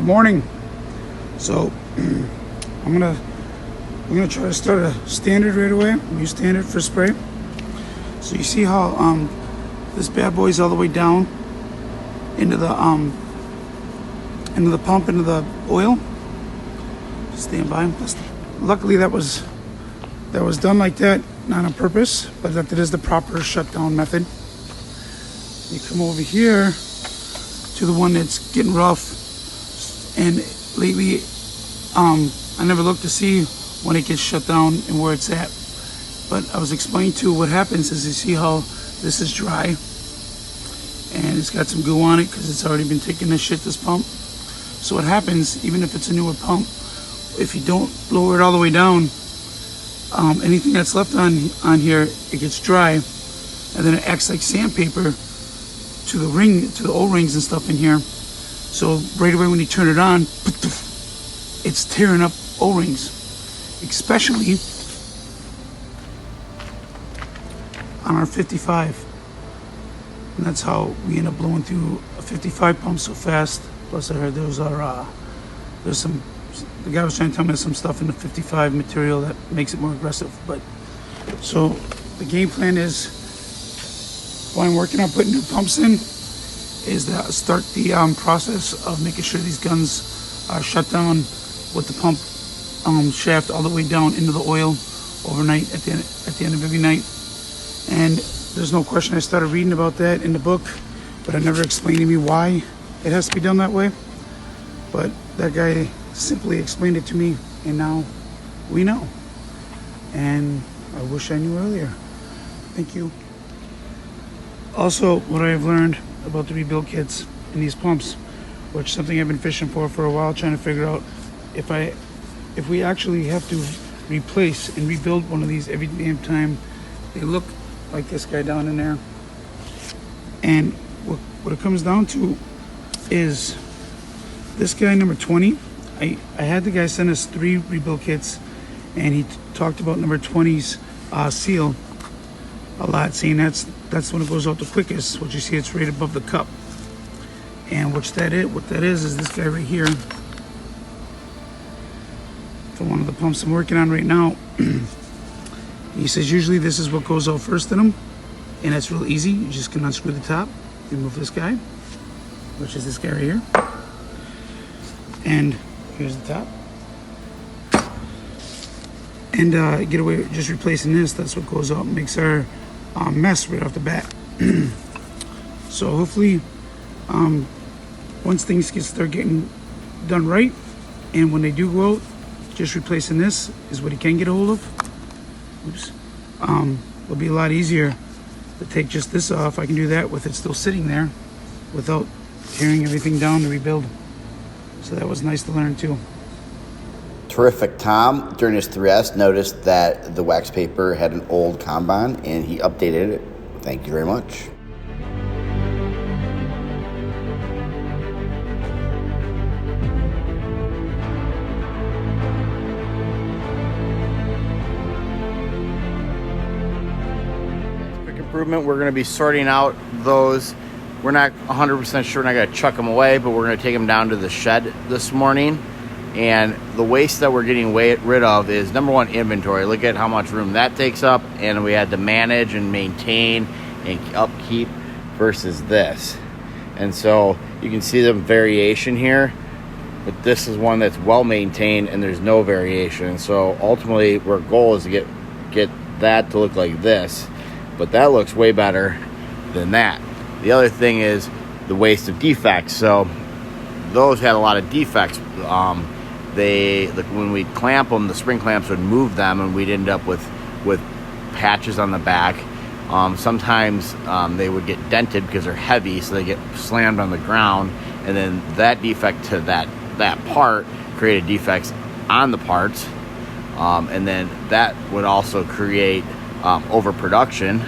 Good morning. So we're gonna try to start a standard right away. We use standard for spray. So you see how this bad boy's all the way down into the pump, into the oil. Stand by. Luckily that was done like that, not on purpose, but that is the proper shutdown method. You come over here to the one that's getting rough. And lately, I never looked to see when it gets shut down and where it's at. But I was explaining to what happens is you see how this is dry and it's got some goo on it because it's already been taking this shit, this pump. So what happens, even if it's a newer pump, if you don't lower it all the way down, anything that's left on here, it gets dry, and then it acts like sandpaper to the O-rings and stuff in here. So right away when you turn it on, it's tearing up O-rings, especially on our 55. And that's how we end up blowing through a 55 pump so fast. Plus I heard the guy was trying to tell me there's some stuff in the 55 material that makes it more aggressive. But so the game plan is, while I'm working on putting new pumps in, is to start the process of making sure these guns are shut down with the pump shaft all the way down into the oil overnight at the end of every night. And there's no question I started reading about that in the book, but it never explained to me why it has to be done that way. But that guy simply explained it to me, and now we know. And I wish I knew earlier. Thank you. Also, what I have learned about the rebuild kits in these pumps, which is something I've been fishing for a while, trying to figure out if we actually have to replace and rebuild one of these every damn time. They look like this guy down in there. And what it comes down to is this guy number 20. I had the guy send us 3 rebuild kits, and he talked about number 20's seal a lot, saying that's when it goes out the quickest. What you see, it's right above the cup. And what that is this guy right here, for one of the pumps I'm working on right now. He says usually this is what goes out first in them, and it's real easy. You just can unscrew the top, remove this guy, which is this guy right here, and here's the top. And get away with just replacing this. That's what goes out and makes our mess right off the bat. So hopefully, once things start getting done right, and when they do go out, just replacing this is what he can get a hold of. Oops. It'll be a lot easier to take just this off. I can do that with it still sitting there without tearing everything down to rebuild. So that was nice to learn too. Terrific. Tom, during his 3S, noticed that the wax paper had an old Kanban, and he updated it. Thank you very much. Quick improvement, we're going to be sorting out those. We're not 100% sure we're not going to chuck them away, but we're going to take them down to the shed this morning. And the waste that we're getting rid of is, number one, inventory. Look at how much room that takes up, and we had to manage and maintain and upkeep versus this. And so you can see the variation here, but this is one that's well maintained and there's no variation. So ultimately our goal is to get that to look like this, but that looks way better than that. The other thing is the waste of defects. So those had a lot of defects. When we'd clamp them, the spring clamps would move them, and we'd end up with patches on the back. Sometimes they would get dented because they're heavy, so they get slammed on the ground, and then that defect to that part created defects on the parts, and then that would also create overproduction,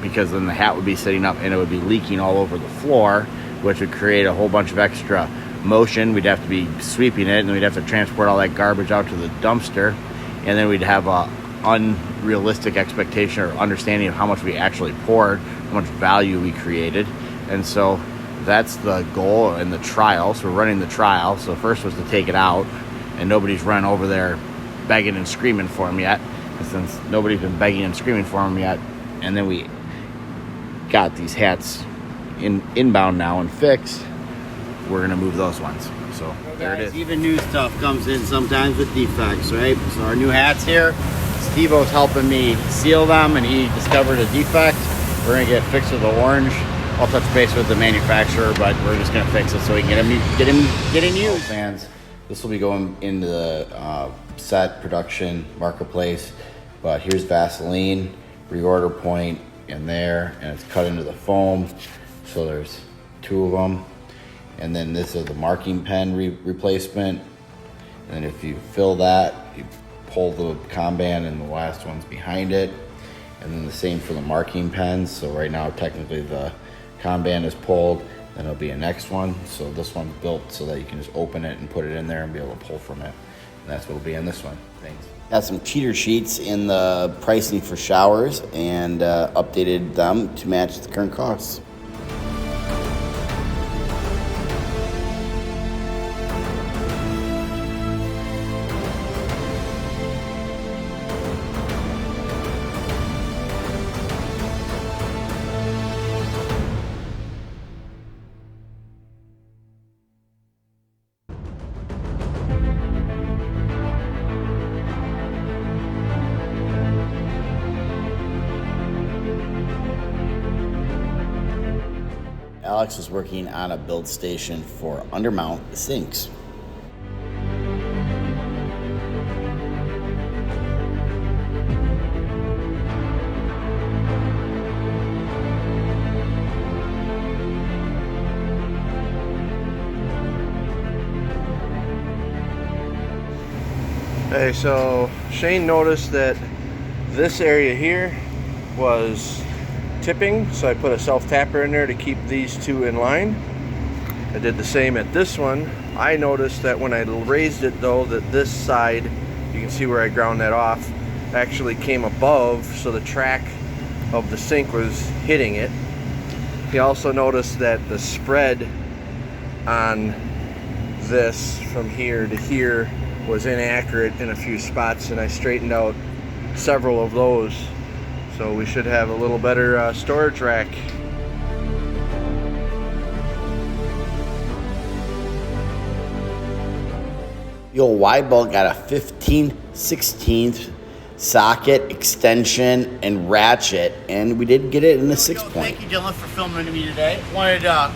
because then the hat would be sitting up and it would be leaking all over the floor, which would create a whole bunch of extra motion. We'd have to be sweeping it, and then we'd have to transport all that garbage out to the dumpster, and then we'd have unrealistic expectation or understanding of how much we actually poured, how much value we created. And so that's the goal in the trial. So we're running the trial. So first was to take it out, and nobody's run over there begging and screaming for them yet. And since nobody's been begging and screaming for them yet, and then we got these hats inbound now and fixed, we're gonna move those ones. So there it is. Even new stuff comes in sometimes with defects, right? So our new hats here, Steve-O's helping me seal them, and he discovered a defect. We're gonna get it fixed with the orange. I'll touch base with the manufacturer, but we're just gonna fix it so we can get him used. Fans, this will be going into the set production marketplace. But here's Vaseline, reorder point in there, and it's cut into the foam. So there's 2 of them. And then this is the marking pen replacement. And if you fill that, you pull the Kanban, and the last one's behind it. And then the same for the marking pens. So right now, technically the Kanban is pulled, then it'll be a next one. So this one's built so that you can just open it and put it in there and be able to pull from it. And that's what will be in this one. Thanks. Got some cheater sheets in the pricing for showers, and updated them to match the current costs. Alex is working on a build station for undermount sinks. Hey, so Shane noticed that this area here was tipping, so I put a self-tapper in there to keep these 2 in line. I did the same at this one. I noticed that when I raised it though, that this side, you can see where I ground that off, actually came above, so the track of the sink was hitting it. He also noticed that the spread on this from here to here was inaccurate in a few spots, and I straightened out several of those. So we should have a little better storage rack. The old Y-bolt got a 15/16 socket, extension, and ratchet, and we did get it in the 6-point. Thank you, Dylan, for filming me today. Wanted to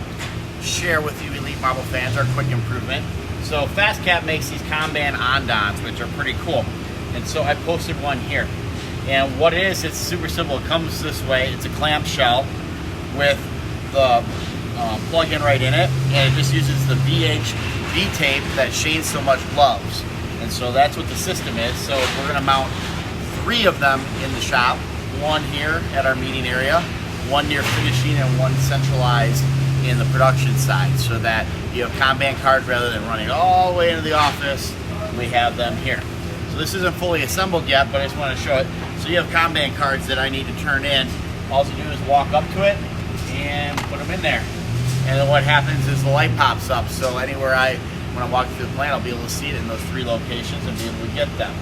share with you Elite Marble fans our quick improvement. So FastCap makes these Kanban Ondons, which are pretty cool. And so I posted one here. And what it is, it's super simple. It comes this way. It's a clamshell with the plug-in right in it, and it just uses the VH V-tape that Shane so much loves. And so that's what the system is. So we're gonna mount 3 of them in the shop, 1 here at our meeting area, 1 near finishing, and 1 centralized in the production side, so that you have Kanban cards rather than running all the way into the office. We have them here. So this isn't fully assembled yet, but I just want to show it. So you have Kanban cards that I need to turn in. All you do is walk up to it and put them in there. And then what happens is the light pops up. So anywhere when I walk through the plant, I'll be able to see it in those 3 locations and be able to get them.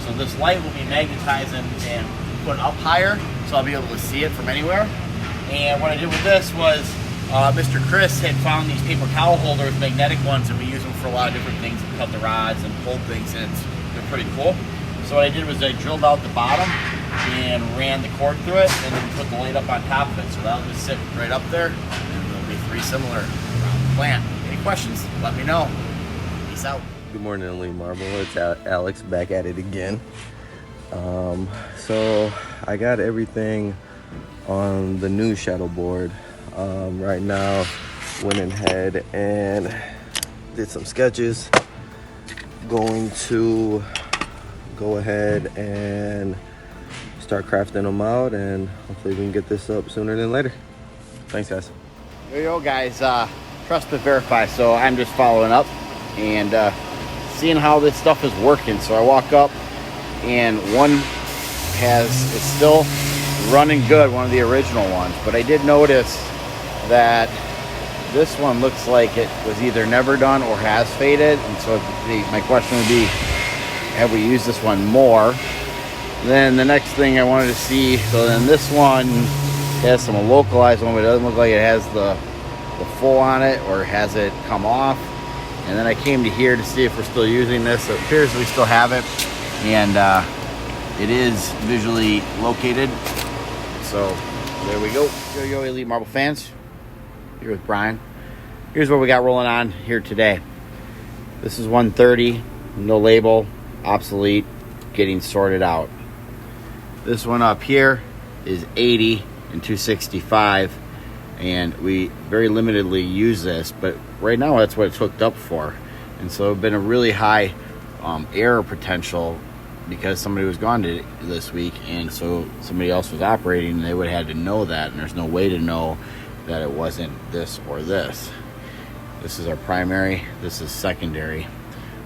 So this light will be magnetized and put up higher, so I'll be able to see it from anywhere. And what I did with this was, Mr. Chris had found these paper towel holders, magnetic ones, and we use them for a lot of different things, to cut the rods and pull things, and they're pretty cool. So what I did was I drilled out the bottom and ran the cord through it, and then put the light up on top of it. So that'll just sit right up there, and there'll be 3 similar around the plant. Any questions? Let me know. Peace out. Good morning, Elite Marble. It's Alex back at it again. So I got everything on the new shadow board. Right now, went ahead and did some sketches. Going to go ahead and start crafting them out, and hopefully we can get this up sooner than later. Thanks, guys. There you go, guys. Trust but verify. So I'm just following up and seeing how this stuff is working. So I walk up, and one it's still running good, one of the original ones, but I did notice that this one looks like it was either never done or has faded. And so my question would be, have we used this one more? Then the next thing I wanted to see, so then this one has some localized one, but it doesn't look like it has the full on it, or has it come off? And then I came to here to see if we're still using this. So it appears we still have it, and it is visually located. So there we go. Yo, Elite Marble fans, here with Brian. Here's what we got rolling on here today. This is 130, no label, obsolete, getting sorted out. This one up here is 80 and 265, and we very limitedly use this, but right now that's what it's hooked up for. And so it's been a really high error potential because somebody was gone this week, and so somebody else was operating, and they would have had to know that, and there's no way to know that it wasn't this or this. This is our primary, this is secondary.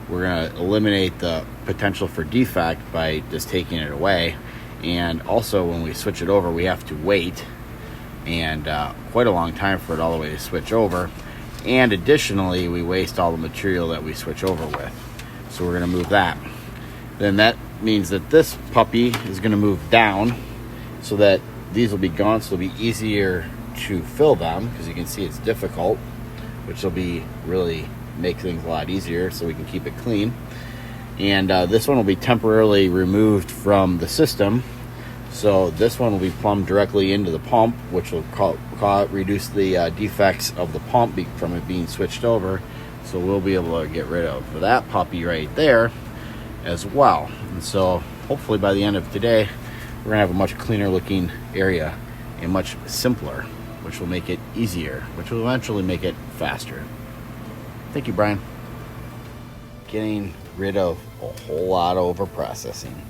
We're going to eliminate the potential for defect by just taking it away. And also when we switch it over, we have to wait, and quite a long time for it all the way to switch over. And additionally, we waste all the material that we switch over with. So we're going to move that. Then that means that this puppy is going to move down so that these will be gone, so it'll be easier to fill them, because you can see it's difficult, which will be really make things a lot easier so we can keep it clean. And this one will be temporarily removed from the system, so this one will be plumbed directly into the pump, which will reduce the defects of the pump from it being switched over. So we'll be able to get rid of that puppy right there as well. And so hopefully by the end of today, we're gonna have a much cleaner looking area and much simpler, which will make it easier, which will eventually make it faster. Thank you, Brian. Getting rid of a whole lot of over processing.